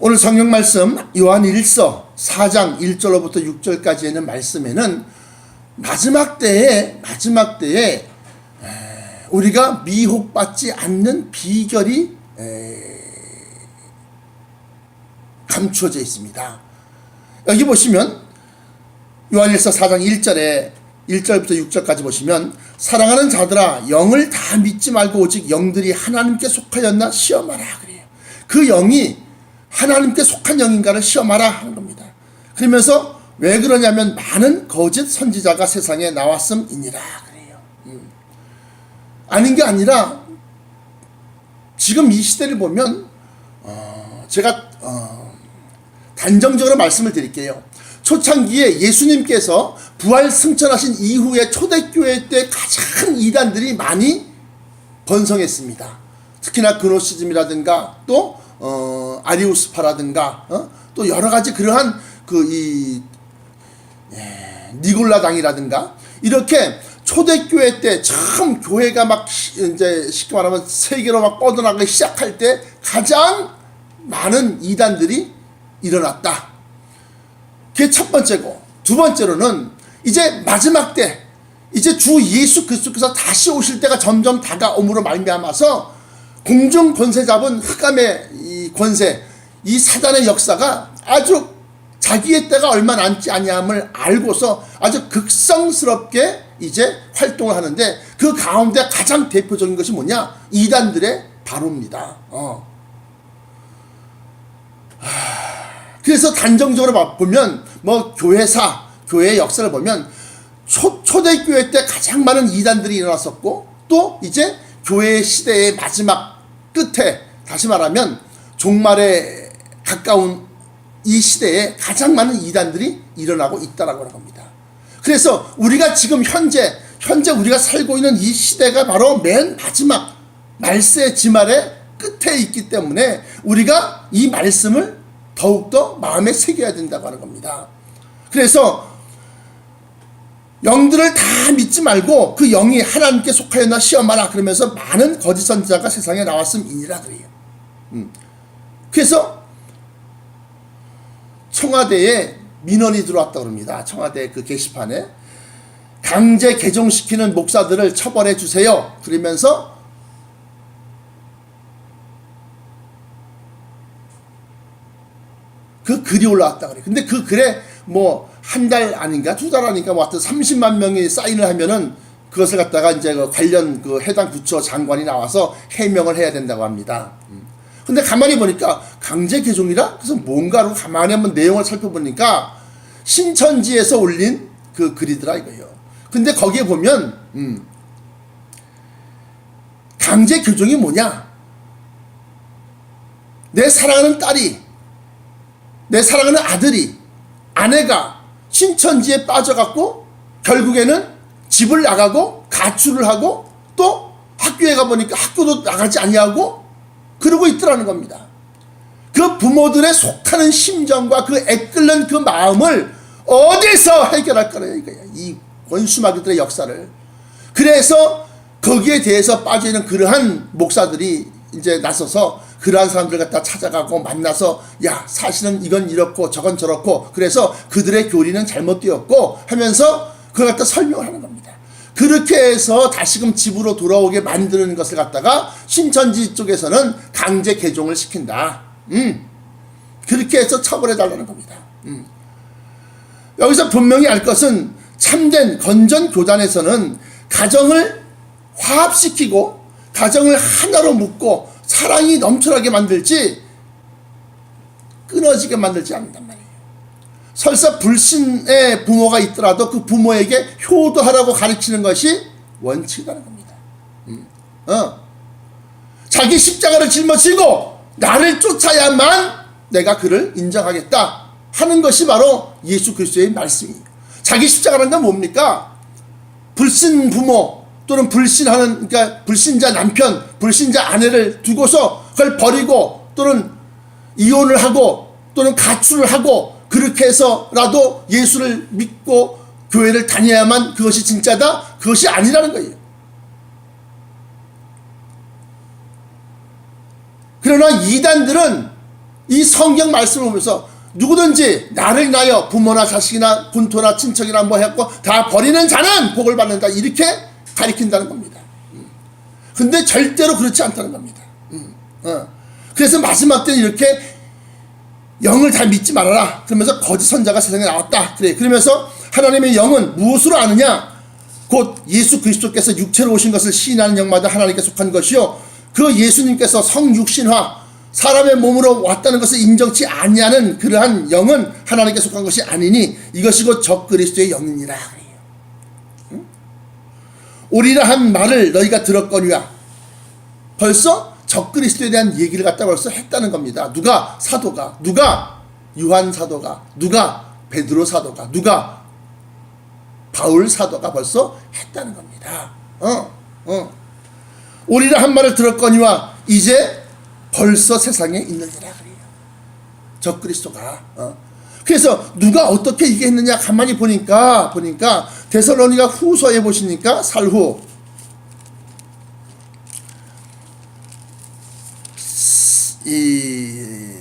오늘 성경 말씀 요한 1서 4장 1절로부터 6절까지의 있는 말씀에는 마지막 때에 우리가 미혹받지 않는 비결이 감추어져 있습니다. 여기 보시면 요한일서 4장 1절부터 6절까지 보시면, 사랑하는 자들아 영을 다 믿지 말고 오직 영들이 하나님께 속하였나 시험하라 그래요. 그 영이 하나님께 속한 영인가를 시험하라 하는 겁니다. 그러면서 왜 그러냐면 많은 거짓 선지자가 세상에 나왔음이니라 그래요. 아닌 게 아니라 지금 이 시대를 보면 제가 단정적으로 말씀을 드릴게요. 초창기에 예수님께서 부활 승천하신 이후에 초대교회 때 가장 이단들이 많이 번성했습니다. 특히나 그노시즘이라든가 또 아리우스파라든가 또 여러 가지 그러한 니골라당이라든가 이렇게 초대교회 때 처음 교회가 막 이제 쉽게 말하면 세계로 막 뻗어나가기 시작할 때 가장 많은 이단들이 일어났다. 그게 첫 번째고, 두 번째로는 이제 마지막 때 이제 주 예수 그리스도께서 다시 오실 때가 점점 다가옴으로 말미암아서 공중 권세 잡은 흑암의 이 권세, 이 사단의 역사가 아주 자기의 때가 얼마 남지 아니함을 알고서 아주 극성스럽게 이제 활동을 하는데, 그 가운데 가장 대표적인 것이 뭐냐? 이단들의 바로입니다. 그래서 단정적으로 보면 뭐 교회의 역사를 보면 초대교회 때 가장 많은 이단들이 일어났었고, 또 이제 교회 시대의 마지막 끝에, 다시 말하면 종말에 가까운 이 시대에 가장 많은 이단들이 일어나고 있다라고 하는 겁니다. 그래서 우리가 지금 현재 우리가 살고 있는 이 시대가 바로 맨 마지막 말세 지말의 끝에 있기 때문에 우리가 이 말씀을 더욱더 마음에 새겨야 된다고 하는 겁니다. 그래서 영들을 다 믿지 말고 그 영이 하나님께 속하였나 시험하라 그러면서 많은 거짓 선지자가 세상에 나왔음이니라 그래요. 그래서 청와대에 민원이 들어왔다고 합니다. 청와대 그 게시판에 강제 개종시키는 목사들을 처벌해 주세요 그러면서 그 글이 올라왔다 그래요. 근데 그 글에 뭐 한 달 아닌가 두 달 아닌가 뭐 하여튼 30만 명이 사인을 하면은 그것을 갖다가 이제 그 관련 그 해당 부처 장관이 나와서 해명을 해야 된다고 합니다. 근데 가만히 보니까 강제 개종이라? 그래서 뭔가로 가만히 한번 내용을 살펴보니까 신천지에서 올린 그 글이더라 이거예요. 근데 거기에 보면 강제 개종이 뭐냐? 내 사랑하는 딸이, 내 사랑하는 아들이, 아내가 신천지에 빠져갖고 결국에는 집을 나가고 가출을 하고 또 학교에 가보니까 학교도 나가지 아니하고 그러고 있더라는 겁니다. 그 부모들의 속하는 심정과 그 애끓는 그 마음을 어디서 해결할 거냐 이거야. 이 원수마귀들의 역사를. 그래서 거기에 대해서 빠져있는 그러한 목사들이 이제 나서서 그러한 사람들 갖다 찾아가고 만나서, 야 사실은 이건 이렇고 저건 저렇고 그래서 그들의 교리는 잘못되었고 하면서 그걸 갖다 설명을 하는 겁니다. 그렇게 해서 다시금 집으로 돌아오게 만드는 것을 갖다가 신천지 쪽에서는 강제 개종을 시킨다. 그렇게 해서 처벌해 달라는 겁니다. 여기서 분명히 알 것은 참된 건전 교단에서는 가정을 화합시키고 가정을 하나로 묶고 사랑이 넘쳐나게 만들지 끊어지게 만들지 않는단 말이에요. 설사 불신의 부모가 있더라도 그 부모에게 효도하라고 가르치는 것이 원칙이라는 겁니다. 자기 십자가를 짊어지고 나를 쫓아야만 내가 그를 인정하겠다 하는 것이 바로 예수 그리스도의 말씀이에요. 자기 십자가라는 건 뭡니까? 불신 부모 또는 불신하는, 그러니까 불신자 남편, 불신자 아내를 두고서 그걸 버리고 또는 이혼을 하고 또는 가출을 하고 그렇게 해서라도 예수를 믿고 교회를 다녀야만 그것이 진짜다? 그것이 아니라는 거예요. 그러나 이단들은 이 성경 말씀을 보면서 누구든지 나를 인하여 부모나 자식이나 군토나 친척이나 뭐 해갖고 다 버리는 자는 복을 받는다, 이렇게 가리킨다는 겁니다. 근데 절대로 그렇지 않다는 겁니다. 그래서 마지막 때는 이렇게 영을 다 믿지 말아라 그러면서 거짓 선자가 세상에 나왔다. 그래. 그러면서 하나님의 영은 무엇으로 아느냐? 곧 예수 그리스도께서 육체로 오신 것을 시인하는 영마다 하나님께 속한 것이요, 그 예수님께서 성육신화 사람의 몸으로 왔다는 것을 인정치 아니하는 그러한 영은 하나님께 속한 것이 아니니 이것이 곧 적그리스도의 영이니라. 오리라 한 말을 너희가 들었거니와. 벌써 적그리스도에 대한 얘기를 갖다 벌써 했다는 겁니다. 누가? 사도가. 누가? 요한 사도가. 누가? 베드로 사도가. 누가? 바울 사도가 벌써 했다는 겁니다. 오리라 한 말을 들었거니와 이제 벌써 세상에 있느니라 그래요. 적그리스도가. 그래서 누가 어떻게 얘기했느냐 가만히 보니까 데살로니가 후서에 보시니까 살후 이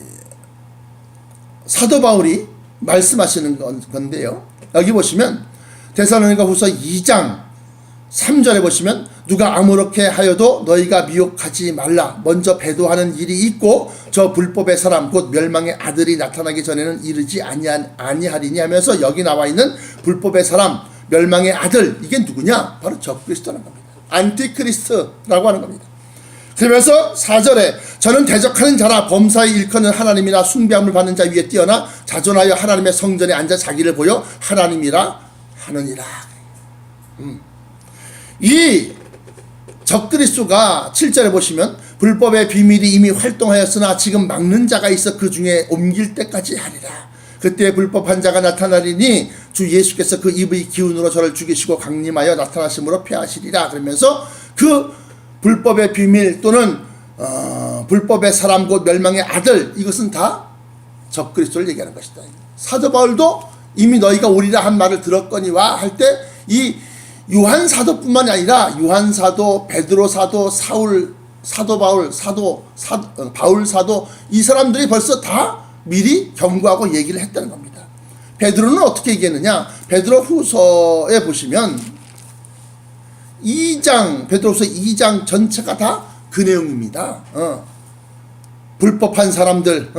사도 바울이 말씀하시는 건데요. 여기 보시면 데살로니가 후서 2장 3절에 보시면 누가 아무렇게 하여도 너희가 미혹하지 말라. 먼저 배도하는 일이 있고 저 불법의 사람 곧 멸망의 아들이 나타나기 전에는 이르지 아니하리니 하면서 여기 나와 있는 불법의 사람, 멸망의 아들, 이게 누구냐? 바로 적그리스도라는 겁니다. 안티크리스트라고 하는 겁니다. 그러면서 4절에 저는 대적하는 자라 범사에 일컫는 하나님이나 숭배함을 받는 자 위에 뛰어나 자존하여 하나님의 성전에 앉아 자기를 보여 하나님이라 하느니라. 이 적그리스도가 7절에 보시면 불법의 비밀이 이미 활동하였으나 지금 막는 자가 있어 그 중에 옮길 때까지 하리라. 그때 불법한 자가 나타나리니 주 예수께서 그 입의 기운으로 저를 죽이시고 강림하여 나타나심으로 패하시리라. 그러면서 그 불법의 비밀 또는 불법의 사람 곧 멸망의 아들, 이것은 다 적그리스도를 얘기하는 것이다. 사도 바울도 이미 너희가 오리라 한 말을 들었거니와 할 때 이 요한 사도뿐만이 아니라 요한 사도, 베드로 사도, 사도 바울, 바울 사도, 이 사람들이 벌써 다 미리 경고하고 얘기를 했다는 겁니다. 베드로는 어떻게 얘기했느냐? 베드로 후서에 보시면 2장, 베드로후서 2장 전체가 다 그 내용입니다. 불법한 사람들,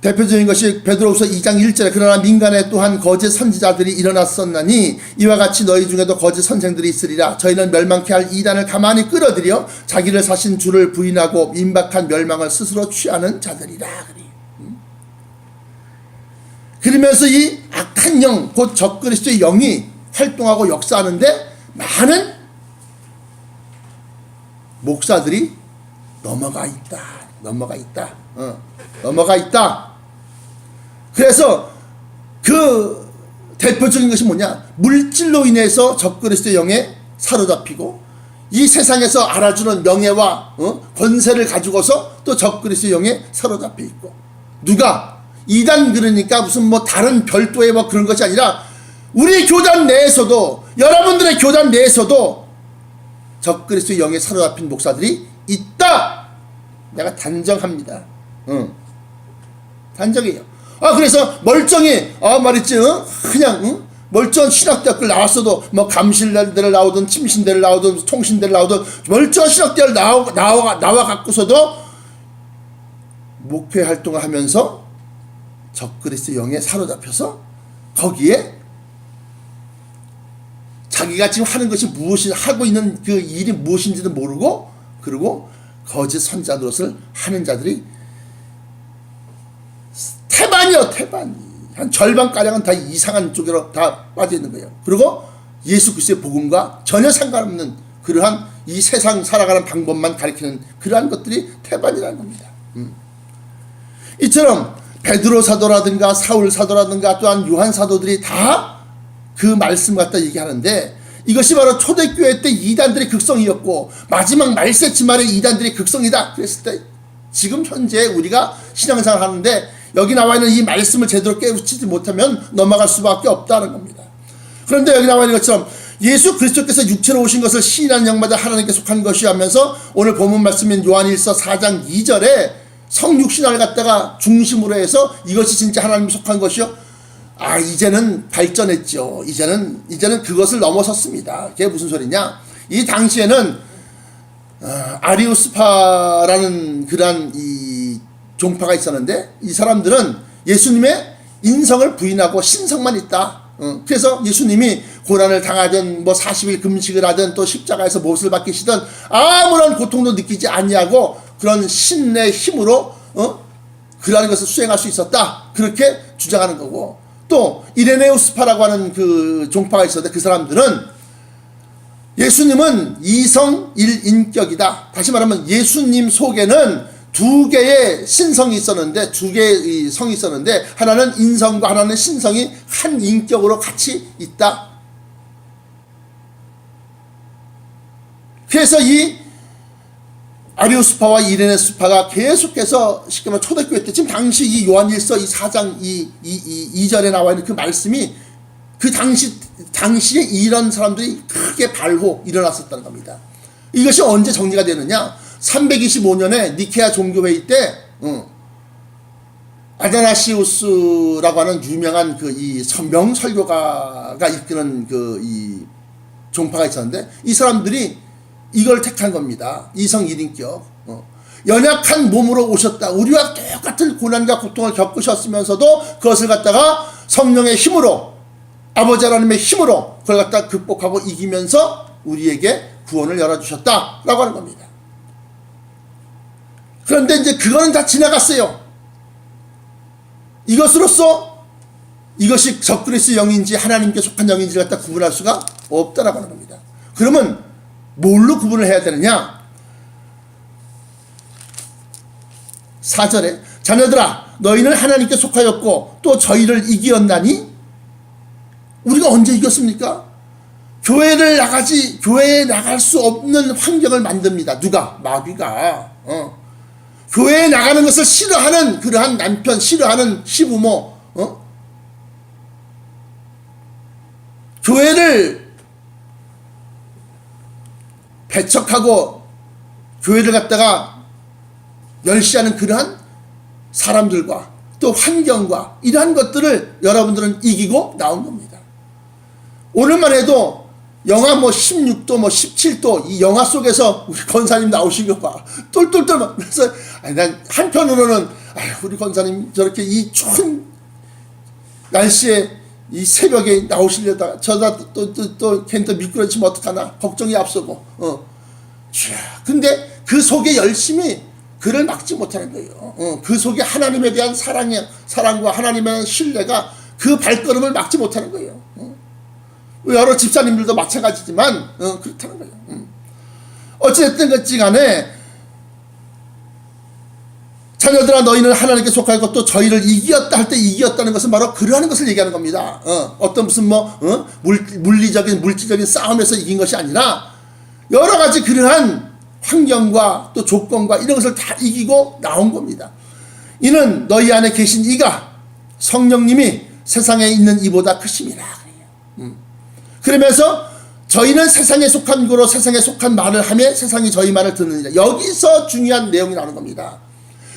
대표적인 것이 베드로후서 2장 1절에 그러나 민간에 또한 거짓 선지자들이 일어났었나니 이와 같이 너희 중에도 거짓 선생들이 있으리라. 저희는 멸망케 할 이단을 가만히 끌어들여 자기를 사신 주를 부인하고 임박한 멸망을 스스로 취하는 자들이라. 그러면서 이 악한 영, 곧 적그리스도의 영이 활동하고 역사하는데 많은 목사들이 넘어가 있다. 그래서 그 대표적인 것이 뭐냐? 물질로 인해서 적그리스도의 영에 사로잡히고 이 세상에서 알아주는 명예와 권세를 가지고서 또 적그리스도의 영에 사로잡혀 있고, 누가? 이단, 그러니까 무슨 뭐 다른 별도의 뭐 그런 것이 아니라 우리 교단 내에서도, 여러분들의 교단 내에서도 적그리스도의 영에 사로잡힌 목사들이 있다. 내가 단정합니다. 단정이에요. 그래서 멀쩡히 말했지, 그냥 멀쩡한 신학대학을 나왔어도 뭐 감실대를 나오든 침신대를 나오든 통신대를 나오든 멀쩡한 신학대를 나와 갖고서도 목회 활동을 하면서 적그리스도 영에 사로잡혀서 거기에 자기가 지금 하는 것이 무엇이, 하고 있는 그 일이 무엇인지도 모르고, 그리고 거짓 선자 노릇을 하는 자들이 태반이요. 한 절반가량은 다 이상한 쪽으로 다 빠져있는 거예요. 그리고 예수 그리스도의 복음과 전혀 상관없는 그러한 이 세상 살아가는 방법만 가리키는 그러한 것들이 태반이라는 겁니다. 이처럼 베드로 사도라든가 사울 사도라든가 또한 요한 사도들이 다 그 말씀 갖다 얘기하는데, 이것이 바로 초대교회 때 이단들의 극성이었고 마지막 말세치말의 이단들의 극성이다 그랬을 때, 지금 현재 우리가 신앙생활 하는데 여기 나와 있는 이 말씀을 제대로 깨우치지 못하면 넘어갈 수밖에 없다는 겁니다. 그런데 여기 나와 있는 것처럼 예수 그리스도께서 육체로 오신 것을 시인하는 영마다 하나님께 속한 것이 하면서 오늘 본문 말씀인 요한일서 4장 2절에 성육신화를 갖다가 중심으로 해서 이것이 진짜 하나님이 속한 것이요. 이제는 발전했죠. 이제는 그것을 넘어섰습니다. 그게 무슨 소리냐? 이 당시에는 아리우스파라는 그러한 이 종파가 있었는데, 이 사람들은 예수님의 인성을 부인하고 신성만 있다. 그래서 예수님이 고난을 당하든 뭐 40일 금식을 하든 또 십자가에서 못을 박히시든 아무런 고통도 느끼지 아니하고 그런 신의 힘으로 그러한 것을 수행할 수 있었다. 그렇게 주장하는 거고, 또 이레네우스파라고 하는 그 종파가 있었는데, 그 사람들은 예수님은 이성 일인격이다. 다시 말하면 예수님 속에는 두 개의 신성이 있었는데, 두 개의 성이 있었는데, 하나는 인성과 하나는 신성이 한 인격으로 같이 있다. 그래서 이 아리우스파와 이레네스파가 계속해서 쉽게 말하면 초대교회 때, 지금 당시 이 요한일서 이 4장 2절에 나와 있는 그 말씀이 그 당시에 이런 사람들이 크게 발호 일어났었다는 겁니다. 이것이 언제 정리가 되느냐? 325년에 니케아 종교회의 때 아다나시우스라고 하는 유명한 그 이 명설교가가 이끄는 그 이 종파가 있었는데, 이 사람들이 이걸 택한 겁니다. 이성 일인격. 연약한 몸으로 오셨다. 우리와 똑같은 고난과 고통을 겪으셨으면서도 그것을 갖다가 성령의 힘으로, 아버지 하나님의 힘으로 그걸 갖다 극복하고 이기면서 우리에게 구원을 열어주셨다라고 하는 겁니다. 그런데 이제 그거는 다 지나갔어요. 이것으로서 이것이 적그리스 영인지 하나님께 속한 영인지를 갖다 구분할 수가 없다라고 하는 겁니다. 그러면 뭘로 구분을 해야 되느냐? 4절에 자녀들아 너희는 하나님께 속하였고 또 저희를 이기었나니. 우리가 언제 이겼습니까? 교회에 나갈 수 없는 환경을 만듭니다. 누가? 마귀가. 교회에 나가는 것을 싫어하는 그러한 남편, 싫어하는 시부모, 교회를 배척하고 교회를 갖다가 멸시하는 그러한 사람들과 또 환경과 이러한 것들을 여러분들은 이기고 나온 겁니다. 오늘만 해도 영하 16도 17도 이 영하 속에서 우리 권사님 나오시고 봐 똘똘똘. 그래서 난 한편으로는 우리 권사님 저렇게 이 추운 날씨에 이 새벽에 나오시려다가 저다 또 걔는 또 미끄러지면 어떡하나 걱정이 앞서고 근데 그 속에 열심히 그를 막지 못하는 거예요. 그 속에 하나님에 대한 사랑과 하나님에 대한 신뢰가 그 발걸음을 막지 못하는 거예요. 여러 집사님들도 마찬가지지만 그렇다는 거예요. 어찌됐든 그렇지 간에 자녀들아 너희는 하나님께 속하였고 또 저희를 이기었다 할 때 이기었다는 것은 바로 그러한 것을 얘기하는 겁니다. 어떤 무슨 물질적인 싸움에서 이긴 것이 아니라 여러 가지 그러한 환경과 또 조건과 이런 것을 다 이기고 나온 겁니다. 이는 너희 안에 계신 이가 성령님이 세상에 있는 이보다 크심이라 그래요. 그러면서 저희는 세상에 속한 거로 세상에 속한 말을 하며 세상이 저희 말을 듣느니라. 여기서 중요한 내용이 나오는 겁니다.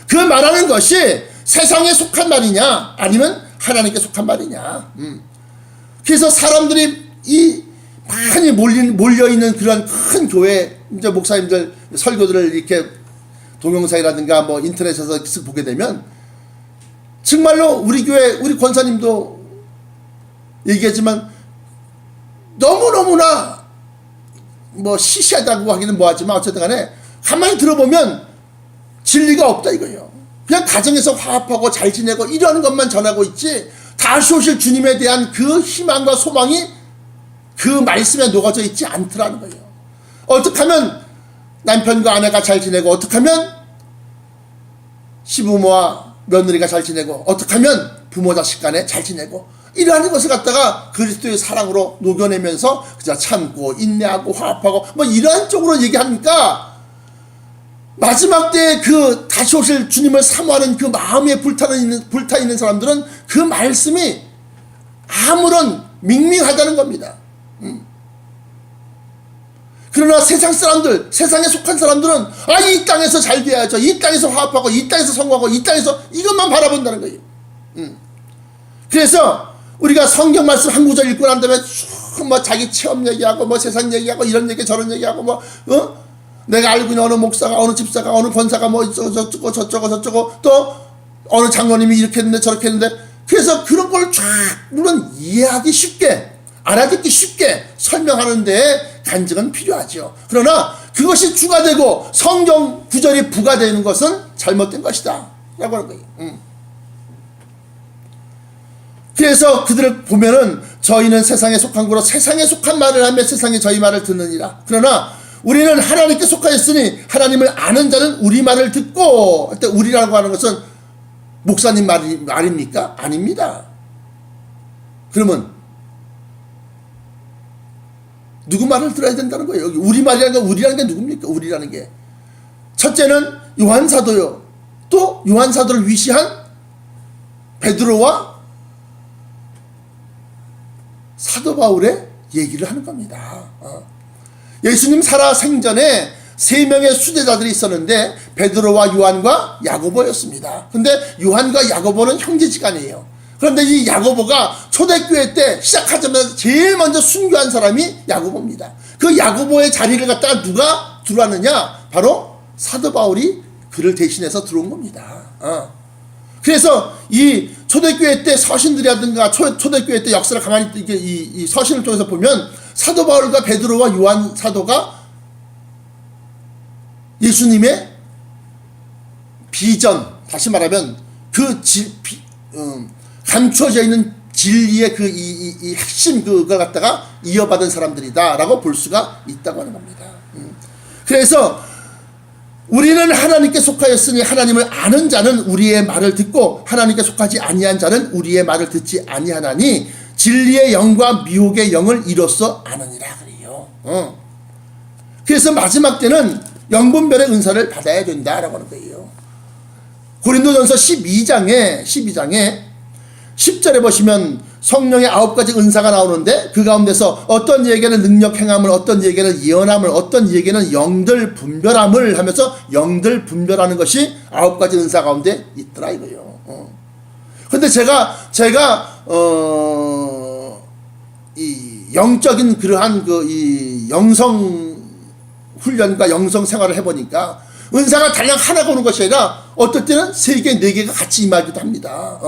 그 말하는 것이 세상에 속한 말이냐 아니면 하나님께 속한 말이냐. 그래서 사람들이 이 많이 몰려있는 그런 큰 교회 이제 목사님들 설교들을 이렇게 동영상이라든가 뭐 인터넷에서 보게 되면 정말로 우리 교회 우리 권사님도 얘기하지만 너무너무나 뭐 시시하다고 하기는 뭐하지만 어쨌든 간에 가만히 들어보면 진리가 없다 이거예요. 그냥 가정에서 화합하고 잘 지내고 이러는 것만 전하고 있지 다시 오실 주님에 대한 그 희망과 소망이 그 말씀에 녹아져 있지 않더라는 거예요. 어떻게 하면 남편과 아내가 잘 지내고 어떻게 하면 시부모와 며느리가 잘 지내고 어떻게 하면 부모 자식 간에 잘 지내고 이러한 것을 갖다가 그리스도의 사랑으로 녹여내면서 그저 참고 인내하고 화합하고 뭐 이러한 쪽으로 얘기하니까 마지막 때에 그 다시 오실 주님을 사모하는 그 마음에 불타있는 사람들은 그 말씀이 아무런 밍밍하다는 겁니다. 그러나 세상 사람들, 세상에 속한 사람들은 이 땅에서 잘 돼야죠. 이 땅에서 화합하고 이 땅에서 성공하고 이 땅에서 이것만 바라본다는 거예요. 그래서 우리가 성경 말씀 한 구절 읽고 난 다음에 뭐 자기 체험 얘기하고 뭐 세상 얘기하고 이런 얘기 저런 얘기하고 뭐 내가 알고 있는 어느 목사가 어느 집사가 어느 권사가 뭐 저쩌고 또 어느 장로님이 이렇게 했는데 저렇게 했는데 그래서 그런 걸 쫙 물론 이해하기 쉽게 알아듣기 쉽게 설명하는데 간증은 필요하죠. 그러나 그것이 주가 되고 성경 구절이 부가되는 것은 잘못된 것이다 라고 하는 거예요. 그래서 그들을 보면은 저희는 세상에 속한 거로 세상에 속한 말을 하며 세상이 저희 말을 듣느니라. 그러나 우리는 하나님께 속하였으니 하나님을 아는 자는 우리 말을 듣고 할 때 우리라고 하는 것은 목사님 말입니까? 아닙니다. 그러면 누구 말을 들어야 된다는 거예요? 여기 우리 말이라는 게 우리라는 게 누굽니까? 우리라는 게 첫째는 요한 사도요. 또 요한 사도를 위시한 베드로와 사도 바울의 얘기를 하는 겁니다. 예수님 살아 생전에 3명의 수제자들이 있었는데 베드로와 요한과 야고보였습니다. 근데 요한과 야고보는 형제지간이에요. 그런데 이 야고보가 초대교회 때 시작하자마자 제일 먼저 순교한 사람이 야고보입니다. 그 야고보의 자리를 갖다가 누가 들어왔느냐? 바로 사도 바울이 그를 대신해서 들어온 겁니다. 그래서 이 초대교회 때 서신들이라든가 초대교회 때 역사를 가만히 이 서신을 통해서 보면 사도 바울과 베드로와 요한 사도가 예수님의 비전, 다시 말하면 그 감추어져 있는 진리의 이 핵심 그걸 갖다가 이어받은 사람들이다라고 볼 수가 있다고 하는 겁니다. 그래서 우리는 하나님께 속하였으니 하나님을 아는 자는 우리의 말을 듣고 하나님께 속하지 아니한 자는 우리의 말을 듣지 아니하나니 진리의 영과 미혹의 영을 이로써 아느니라 그래요. 그래서 마지막 때는 영분별의 은사를 받아야 된다라고 하는 거예요. 고린도전서 12장에 10절에 보시면 성령의 9가지 은사가 나오는데 그 가운데서 어떤 얘기는 능력 행함을, 어떤 얘기는 예언함을, 어떤 얘기는 영들 분별함을 하면서 영들 분별하는 것이 9가지 은사 가운데 있더라 이거예요. 근데 제가 이 영적인 그러한 이 영성 훈련과 영성 생활을 해보니까 은사가 달랑 하나가 오는 것이 아니라 어떨 때는 3개, 4개가 같이 임하기도 합니다.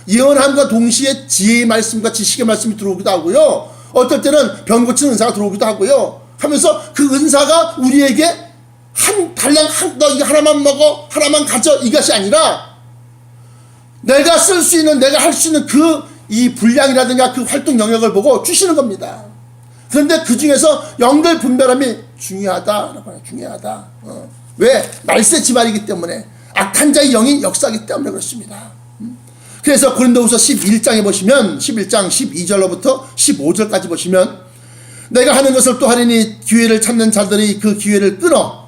예언함과 동시에 지혜의 말씀과 지식의 말씀이 들어오기도 하고요. 어떨 때는 병 고치는 은사가 들어오기도 하고요. 하면서 그 은사가 우리에게 너 이거 하나만 먹어, 하나만 가져 이것이 아니라 내가 쓸 수 있는, 내가 할 수 있는 이 분량이라든가 그 활동 영역을 보고 주시는 겁니다. 그런데 그 중에서 영들 분별함이 중요하다. 중요하다. 왜? 말세 지말이기 때문에 악한 자의 영이 역사하기 때문에 그렇습니다. 그래서 고린도후서 11장에 보시면 11장 12절로부터 15절까지 보시면 내가 하는 것을 또 하리니 기회를 찾는 자들이 그 기회를 끊어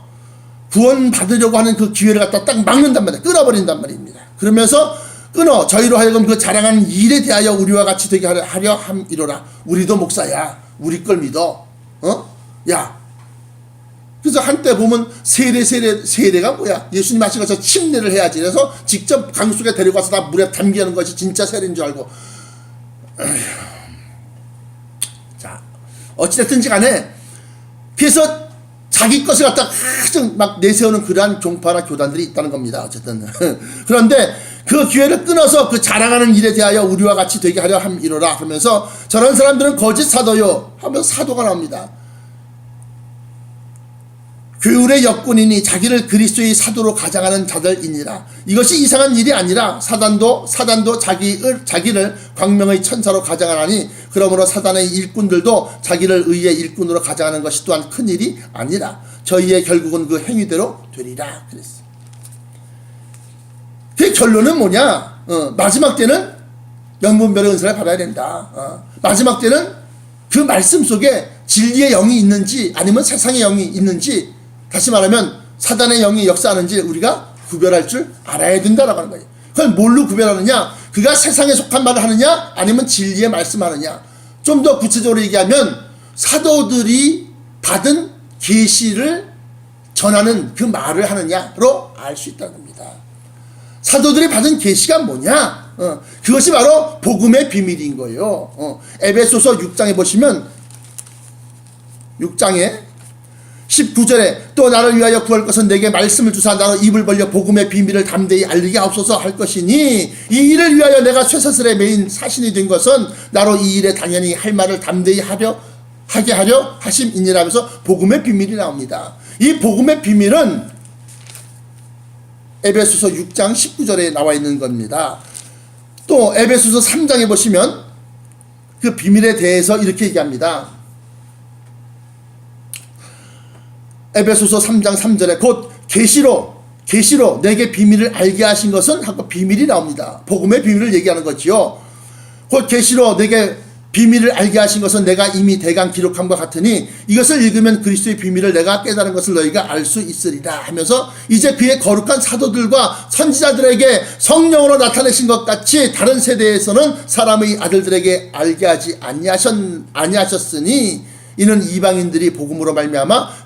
구원 받으려고 하는 그 기회를 갖다 딱 막는단 말이에요. 끊어버린단 말입니다. 그러면서 끊어 저희로 하여금 그 자랑하는 일에 대하여 우리와 같이 되게 하려 함이로라. 우리도 목사야. 우리 걸 믿어. 야. 그래서 한때 보면 세례가 뭐야? 예수님 하신 것처럼 침례를 해야지. 그래서 직접 강 속에 데려가서 다 물에 담기는 것이 진짜 세례인 줄 알고. 자, 어찌됐든지 간에 그래서 자기 것을 갖다 가장 막 내세우는 그러한 종파나 교단들이 있다는 겁니다. 어쨌든. 그런데 그 기회를 끊어서 그 자랑하는 일에 대하여 우리와 같이 되게 하려 함이로라 하면서 저런 사람들은 거짓 사도요 하면서 사도가 나옵니다. 교율의 역군이니 자기를 그리스도의 사도로 가장하는 자들이니라. 이것이 이상한 일이 아니라 사단도 자기를 광명의 천사로 가장하나니 그러므로 사단의 일꾼들도 자기를 의의 일꾼으로 가장하는 것이 또한 큰 일이 아니라 저희의 결국은 그 행위대로 되리라 그랬어요. 그 결론은 뭐냐? 마지막 때는 영분별의 은사를 받아야 된다. 마지막 때는 그 말씀 속에 진리의 영이 있는지 아니면 세상의 영이 있는지, 다시 말하면 사단의 영이 역사하는지 우리가 구별할 줄 알아야 된다라고 하는 거예요. 그걸 뭘로 구별하느냐? 그가 세상에 속한 말을 하느냐 아니면 진리의 말씀을 하느냐. 좀 더 구체적으로 얘기하면 사도들이 받은 계시를 전하는 그 말을 하느냐로 알 수 있다는 겁니다. 사도들이 받은 계시가 뭐냐? 그것이 바로 복음의 비밀인 거예요. 에베소서 6장에 보시면 6장에 19절에 또 나를 위하여 구할 것은 내게 말씀을 주사 나로 입을 벌려 복음의 비밀을 담대히 알리게 하옵소서 할 것이니 이 일을 위하여 내가 쇠사슬에 매인 사신이 된 것은 나로 이 일에 당연히 할 말을 담대히 하게 하려 하심이니라면서 복음의 비밀이 나옵니다. 이 복음의 비밀은 에베소서 6장 19절에 나와 있는 겁니다. 또 에베소서 3장에 보시면 그 비밀에 대해서 이렇게 얘기합니다. 에베소서 3장 3절에 곧 계시로 내게 비밀을 알게 하신 것은 하고 비밀이 나옵니다. 복음의 비밀을 얘기하는 거지요. 곧 계시로 내게 비밀을 알게 하신 것은 내가 이미 대강 기록함과 같으니 이것을 읽으면 그리스도의 비밀을 내가 깨달은 것을 너희가 알 수 있으리라 하면서 이제 그의 거룩한 사도들과 선지자들에게 성령으로 나타내신 것 같이 다른 세대에서는 사람의 아들들에게 알게 하지 아니하셨으니 이는 이방인들이 복음으로 말미암아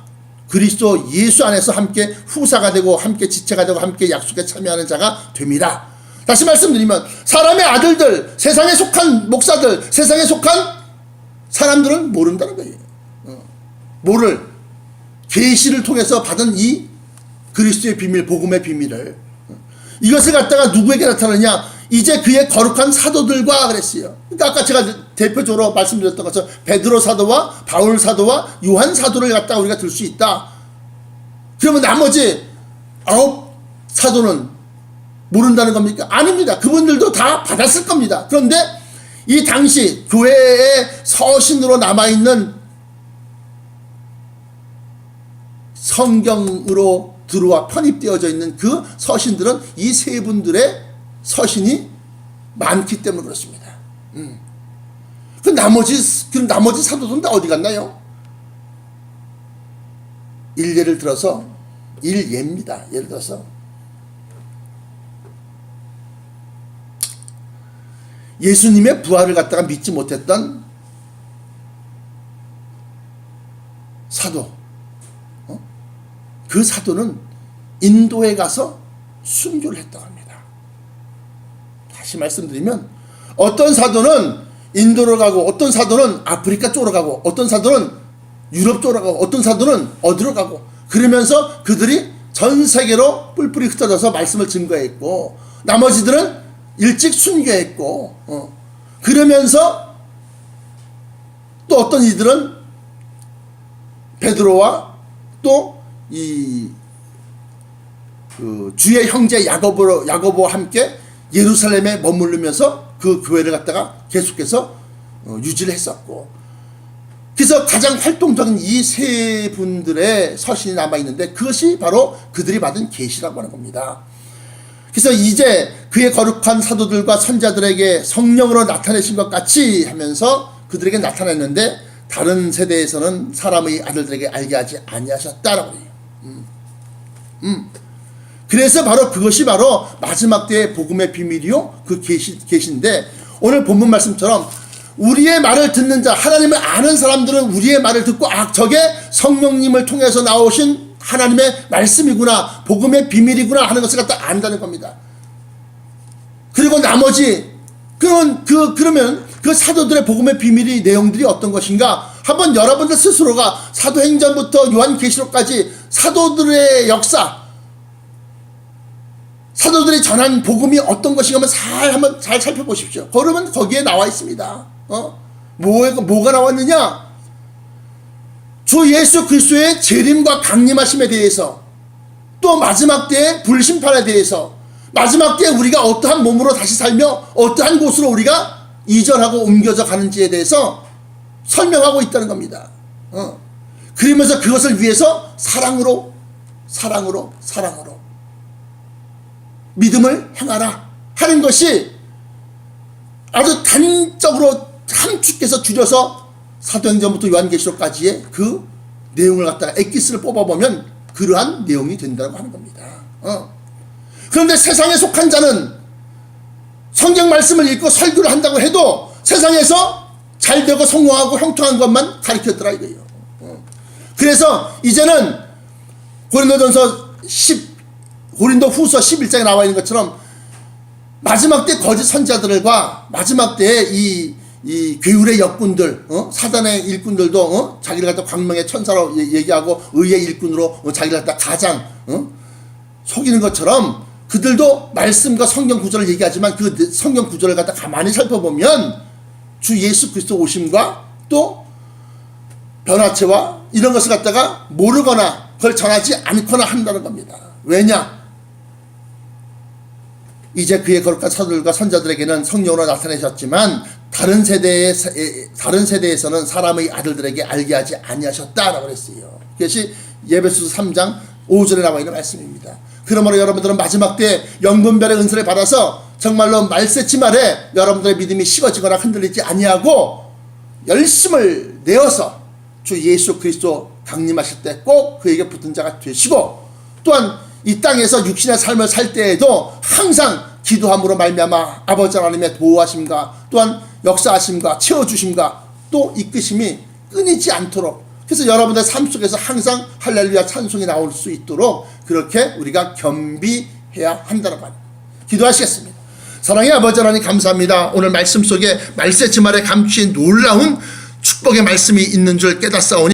그리스도 예수 안에서 함께 후사가 되고 함께 지체가 되고 함께 약속에 참여하는 자가 됩니다. 다시 말씀드리면 사람의 아들들, 세상에 속한 목사들, 세상에 속한 사람들은 모른다는 거예요. 뭐를? 계시를 통해서 받은 이 그리스도의 비밀, 복음의 비밀을 이것을 갖다가 누구에게 나타나느냐? 이제 그의 거룩한 사도들과 그랬어요. 그러니까 아까 제가 대표적으로 말씀드렸던 것처럼 베드로 사도와 바울 사도와 요한 사도를 갖다가 우리가 들 수 있다. 그러면 나머지 9 사도는 모른다는 겁니까? 아닙니다. 그분들도 다 받았을 겁니다. 그런데 이 당시 교회의 서신으로 남아있는 성경으로 들어와 편입되어져 있는 그 서신들은 이 세 분들의 서신이 많기 때문에 그렇습니다. 그럼 나머지 사도들은 다 어디 갔나요? 예를 들어서 예입니다. 예를 들어서 예수님의 부활을 갖다가 믿지 못했던 사도, 그 사도는 인도에 가서 순교를 했다고 합니다. 다시 말씀드리면 어떤 사도는 인도로 가고 어떤 사도는 아프리카 쪽으로 가고 어떤 사도는 유럽 쪽으로 가고 어떤 사도는 어디로 가고 그러면서 그들이 전 세계로 뿔뿔이 흩어져서 말씀을 증거했고 나머지들은 일찍 순교했고 그러면서 또 어떤 이들은 베드로와 또 이 주의 형제 야고보와 함께 예루살렘에 머무르면서 그 교회를 갖다가 계속해서 유지를 했었고 그래서 가장 활동적인 이 세 분들의 서신이 남아있는데 그것이 바로 그들이 받은 계시라고 하는 겁니다. 그래서 이제 그의 거룩한 사도들과 선자들에게 성령으로 나타내신 것 같이 하면서 그들에게 나타냈는데 다른 세대에서는 사람의 아들들에게 알게 하지 아니하셨다라고 해요. 그래서 바로 그것이 바로 마지막 때의 복음의 비밀이요 그 계시인데 오늘 본문 말씀처럼 우리의 말을 듣는 자 하나님을 아는 사람들은 우리의 말을 듣고 저게 성령님을 통해서 나오신 하나님의 말씀이구나 복음의 비밀이구나 하는 것을 갖다 안다는 겁니다. 그리고 나머지 그러면 그 사도들의 복음의 비밀이 내용들이 어떤 것인가 한번 여러분들 스스로가 사도행전부터 요한계시록까지 사도들의 역사 사도들이 전한 복음이 어떤 것인가 한번 잘 살펴보십시오. 그러면 거기에 나와 있습니다. 뭐가 나왔느냐? 주 예수 그리스도의 재림과 강림하심에 대해서 또 마지막 때의 불심판에 대해서 마지막 때에 우리가 어떠한 몸으로 다시 살며 어떠한 곳으로 우리가 이전하고 옮겨져 가는지에 대해서 설명하고 있다는 겁니다. 그러면서 그것을 위해서 사랑으로 믿음을 행하라 하는 것이 아주 단적으로 함축해서 줄여서 사도행전부터 요한계시록까지의 그 내용을 갖다가 엑기스를 뽑아보면 그러한 내용이 된다고 하는 겁니다. 그런데 세상에 속한 자는 성경 말씀을 읽고 설교를 한다고 해도 세상에서 잘 되고 성공하고 형통한 것만 가르쳤더라 이거예요. 그래서 이제는 고린도 후서 11장에 나와 있는 것처럼 마지막 때 거짓 선지자들과 마지막 때에 이 괴울의 역군들, 사단의 일꾼들도 자기를 갖다 광명의 천사로 얘기하고 의의 일꾼으로 자기를 갖다 가장 속이는 것처럼 그들도 말씀과 성경 구절을 얘기하지만 그 성경 구절을 갖다 가만히 살펴보면 주 예수 그리스도 오심과 또 변화체와 이런 것을 갖다가 모르거나 그걸 전하지 않거나 한다는 겁니다. 왜냐? 이제 그의 거룩한 사도들과 선자들에게는 성령으로 나타내셨지만 다른 세대에서는 사람의 아들들에게 알게 하지 아니하셨다라고 했어요. 그것이 예배소서 3장 5절에 나와 있는 말씀입니다. 그러므로 여러분들은 마지막 때 영분별의 은사를 받아서 정말로 말세치 말에 여러분들의 믿음이 식어지거나 흔들리지 아니하고 열심을 내어서 주 예수 그리스도 강림하실 때 꼭 그에게 붙은 자가 되시고, 또한 이 땅에서 육신의 삶을 살 때에도 항상 기도함으로 말미암아 아버지 하나님의 보호하심과 또한 역사하심과 채워주심과 또 이끄심이 끊이지 않도록, 그래서 여러분들 삶 속에서 항상 할렐루야 찬송이 나올 수 있도록 그렇게 우리가 겸비해야 한다는 말입니다. 기도하시겠습니다. 사랑의 아버지 하나님 감사합니다. 오늘 말씀 속에 말세치 말에 감추인 놀라운 축복의 말씀이 있는 줄 깨닫사오니